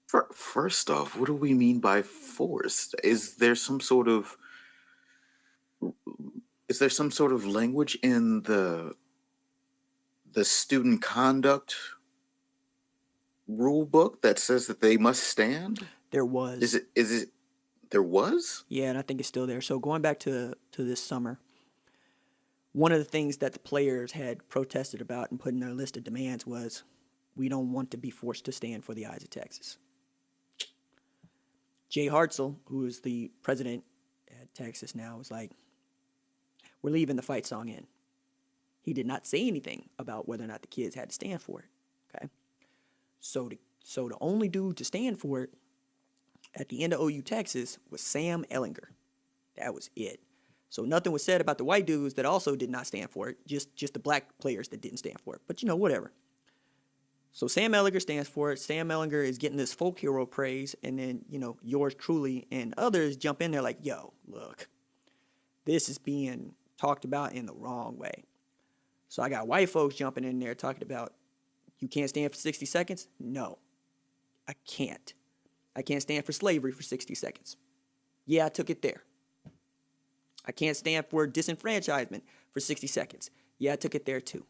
First off, what do we mean by forced? Is there some sort of language in the student conduct rule book that says that they must stand? There was. Is it there was? Yeah, and I think it's still there. So going back to this summer, one of the things that the players had protested about and put in their list of demands was, we don't want to be forced to stand for the eyes of Texas. Jay Hartzell, who is the president at Texas now, was like, we're leaving the fight song in. He did not say anything about whether or not the kids had to stand for it. Okay, so the only dude to stand for it at the end of OU Texas was Sam Ehlinger. That was it. So nothing was said about the white dudes that also did not stand for it. Just the black players that didn't stand for it. But whatever. So Sam Ehlinger stands for it. Sam Ehlinger is getting this folk hero praise, and then yours truly and others jump in there like, yo, look, this is being talked about in the wrong way. So I got white folks jumping in there talking about, you can't stand for 60 seconds? No, I can't. I can't stand for slavery for 60 seconds. Yeah, I took it there. I can't stand for disenfranchisement for 60 seconds. Yeah, I took it there too.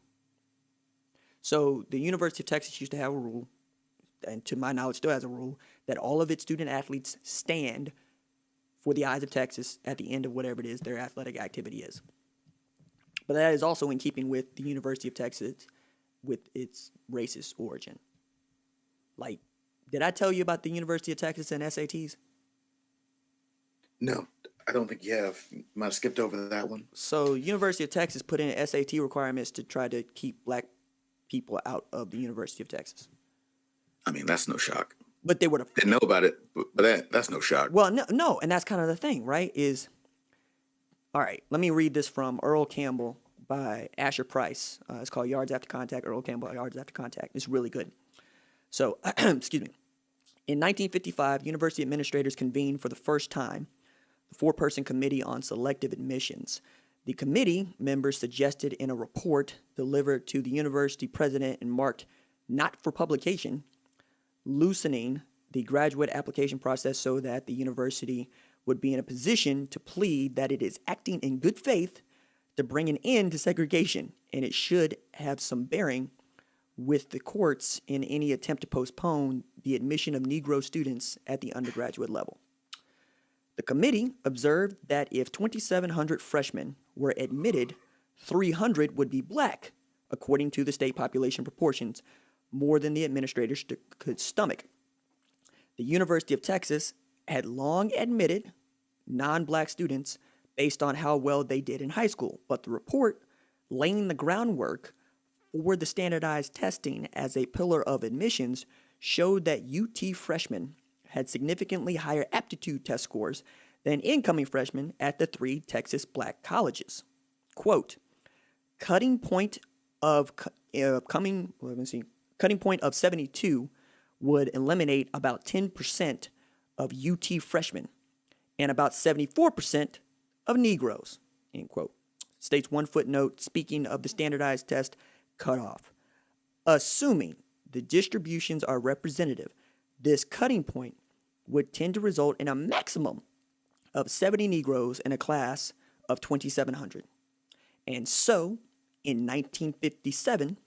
So the University of Texas used to have a rule, and to my knowledge still has a rule, that all of its student athletes stand for the eyes of Texas at the end of whatever it is their athletic activity is. But that is also in keeping with the University of Texas, with its racist origin. Like, did I tell you about the University of Texas and SATs? No, I don't think you have. You might have skipped over that one. So University of Texas put in SAT requirements to try to keep black people out of the University of Texas. I mean, that's no shock. But they would have didn't know about it, but that's no shock. Well, no, and that's kind of the thing, right? All right, let me read this from Earl Campbell by Asher Price. It's called Yards After Contact. Earl Campbell, Yards After Contact. It's really good. So, excuse me. In 1955, university administrators convened for the first time the four-person committee on selective admissions. The committee members suggested in a report delivered to the university president and marked not for publication, loosening the graduate application process so that the university would be in a position to plead that it is acting in good faith to bring an end to segregation, and it should have some bearing with the courts in any attempt to postpone the admission of Negro students at the undergraduate level. The committee observed that if 2,700 freshmen were admitted, 300 would be black, according to the state population proportions, more than the administrators could stomach. The University of Texas had long admitted non-black students based on how well they did in high school, but the report, laying the groundwork for the standardized testing as a pillar of admissions, showed that UT freshmen had significantly higher aptitude test scores than incoming freshmen at the three Texas black colleges. Quote, cutting point of 72 would eliminate about 10% of UT freshmen and about 74% of Negroes, end quote. States one footnote speaking of the standardized test cutoff. Assuming the distributions are representative, this cutting point would tend to result in a maximum of 70 Negroes in a class of 2,700. And so, in 1957,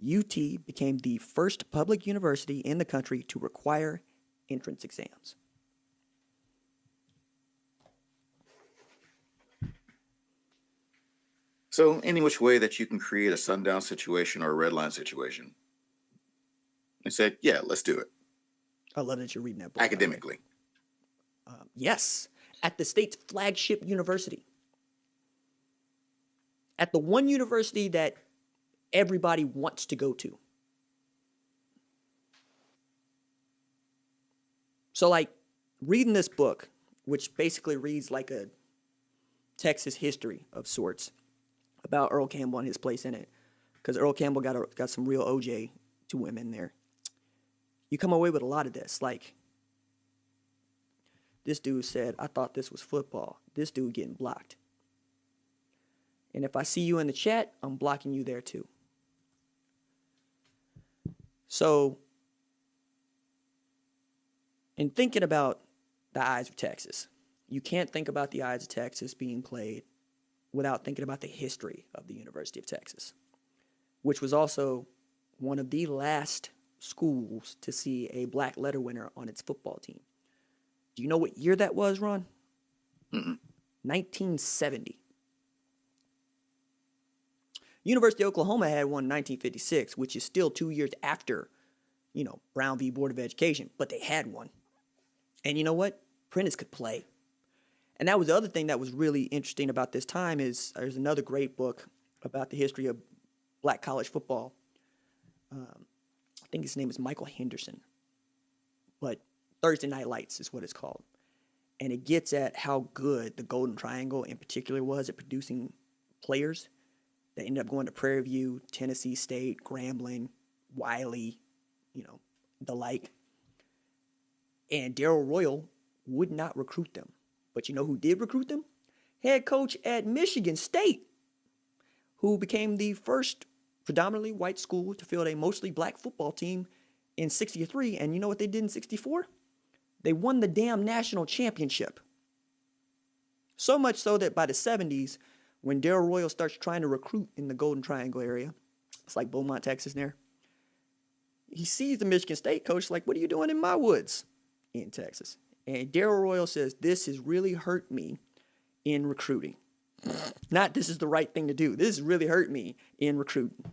UT became the first public university in the country to require entrance exams. So, any which way that you can create a sundown situation or a red line situation. They said, yeah, let's do it. I love that you're reading that book. Academically. Yes, at the state's flagship university. At the one university that everybody wants to go to. So, like, reading this book, which basically reads like a Texas history of sorts about Earl Campbell and his place in it, because Earl Campbell got some real OJ to him in there. You come away with a lot of this, like, this dude said, I thought this was football. This dude getting blocked. And if I see you in the chat, I'm blocking you there too. So, And thinking about the Eyes of Texas, you can't think about the Eyes of Texas being played without thinking about the history of the University of Texas, which was also one of the last schools to see a black letter winner on its football team. Do you know what year that was, Ron? Mm-mm. 1970. University of Oklahoma had one in 1956, which is still 2 years after, Brown v. Board of Education, but they had one. And you know what? Prentice could play. And that was the other thing that was really interesting about this time is there's another great book about the history of black college football. I think his name is Michael Henderson. But Thursday Night Lights is what it's called. And it gets at how good the Golden Triangle in particular was at producing players that ended up going to Prairie View, Tennessee State, Grambling, Wiley, the like. And Darrell Royal would not recruit them. But you know who did recruit them? Head coach at Michigan State, who became the first predominantly white school to field a mostly black football team in 63. And you know what they did in 64? They won the damn national championship. So much so that by the 70s, when Darrell Royal starts trying to recruit in the Golden Triangle area, it's like Beaumont, Texas there, he sees the Michigan State coach like, what are you doing in my woods in Texas? And Darrell Royal says, this has really hurt me in recruiting. Not this is the right thing to do. This has really hurt me in recruiting.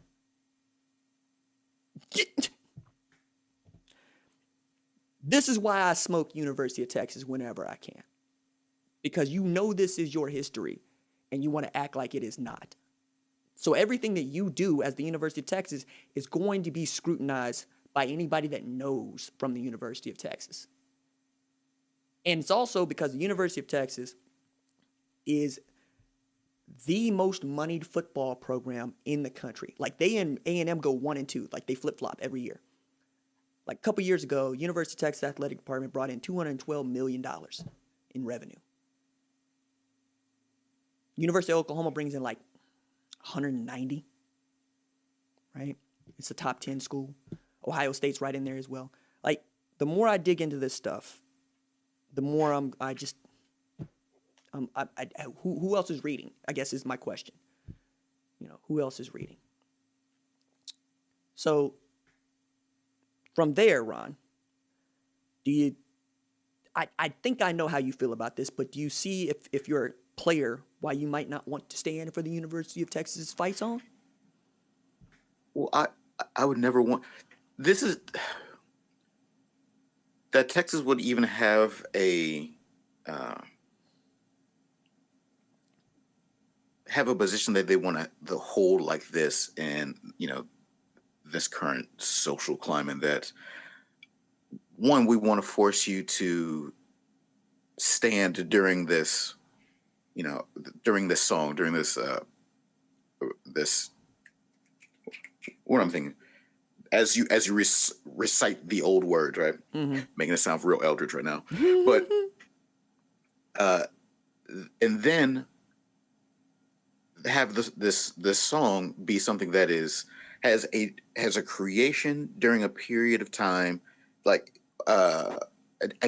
This is why I smoke University of Texas whenever I can. Because this is your history, and you want to act like it is not. So everything that you do as the University of Texas is going to be scrutinized by anybody that knows from the University of Texas. And it's also because the University of Texas is the most moneyed football program in the country. Like they and A&M go 1 and 2, like they flip-flop every year. Like a couple years ago, University of Texas Athletic Department brought in $212 million in revenue. University of Oklahoma brings in like 190, right? It's a top 10 school. Ohio State's right in there as well. Like, the more I dig into this stuff, the more who else is reading, I guess is my question. Who else is reading? So, from there, Ron, I think I know how you feel about this, but do you see if you're a player why you might not want to stand for the University of Texas fight song? Well, I would never want. This is that Texas would even have a position that they want to hold like this, and this current social climate that one, we want to force you to stand during this, during this song, during this what I'm thinking, as you recite the old words, right? Mm-hmm. Making it sound real eldritch right now, but and then have this song be something that has a creation during a period of time. Like I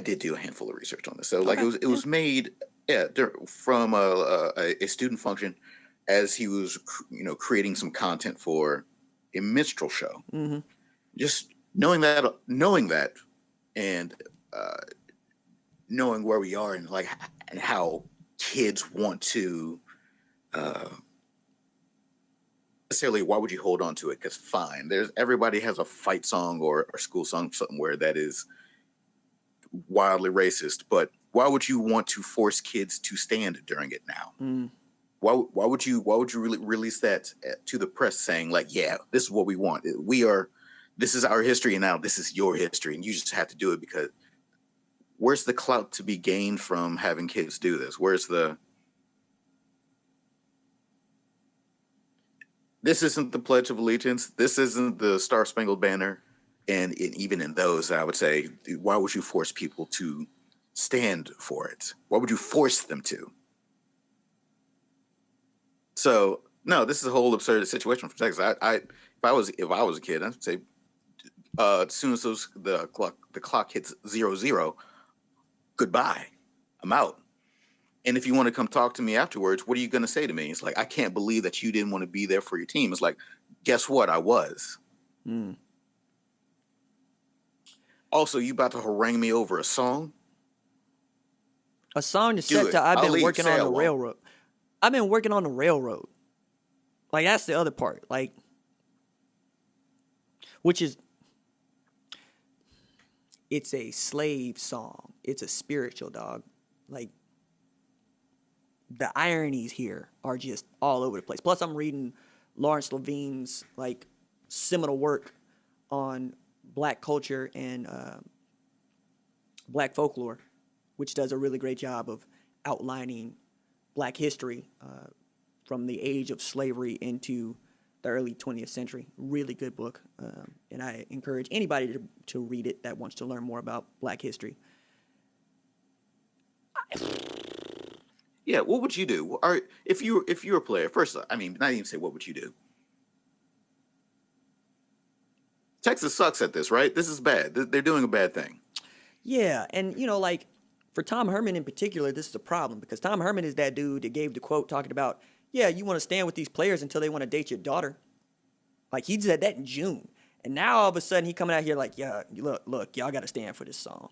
did do a handful of research on this, so like it was made from a student function as he was creating some content for a minstrel show. Mm-hmm. Just knowing that, and knowing where we are, and how kids want to necessarily, why would you hold on to it? Because fine, everybody has a fight song or school song somewhere that is wildly racist, but why would you want to force kids to stand during it now? Mm. Why would you really release that to the press, saying like, yeah, this is what we want. This is our history, and now this is your history, and you just have to do it? Because where's the clout to be gained from having kids do this? This isn't the Pledge of Allegiance. This isn't the Star Spangled Banner. And even in those, I would say, why would you force people to stand for it? Why would you force them to? So, no, this is a whole absurd situation from Texas. If I was a kid, I'd say, As soon as the clock hits 00, goodbye. I'm out. And if you want to come talk to me afterwards, what are you going to say to me? It's like, I can't believe that you didn't want to be there for your team. It's like, guess what? I was. Mm. Also, you about to harangue me over a song? A song is Do set it. to I've I'll been leave. working Say on I the won't. railroad. I've been working on the railroad. Like, that's the other part. Like, which is, it's a slave song. It's a spiritual, dog. Like, the ironies here are just all over the place. Plus, I'm reading Lawrence Levine's, like, seminal work on black culture and black folklore, which does a really great job of outlining black history from the age of slavery into the early 20th century. Really good book. And I encourage anybody to read it that wants to learn more about black history. Yeah, what would you do? Or if you were a player, first, I mean, not even say what would you do. Texas sucks at this, right? This is bad. They're doing a bad thing. Yeah, and like for Tom Herman in particular, this is a problem because Tom Herman is that dude that gave the quote talking about, yeah, you want to stand with these players until they want to date your daughter. Like he said that in June, and now all of a sudden he coming out here like, yeah, look, y'all got to stand for this song.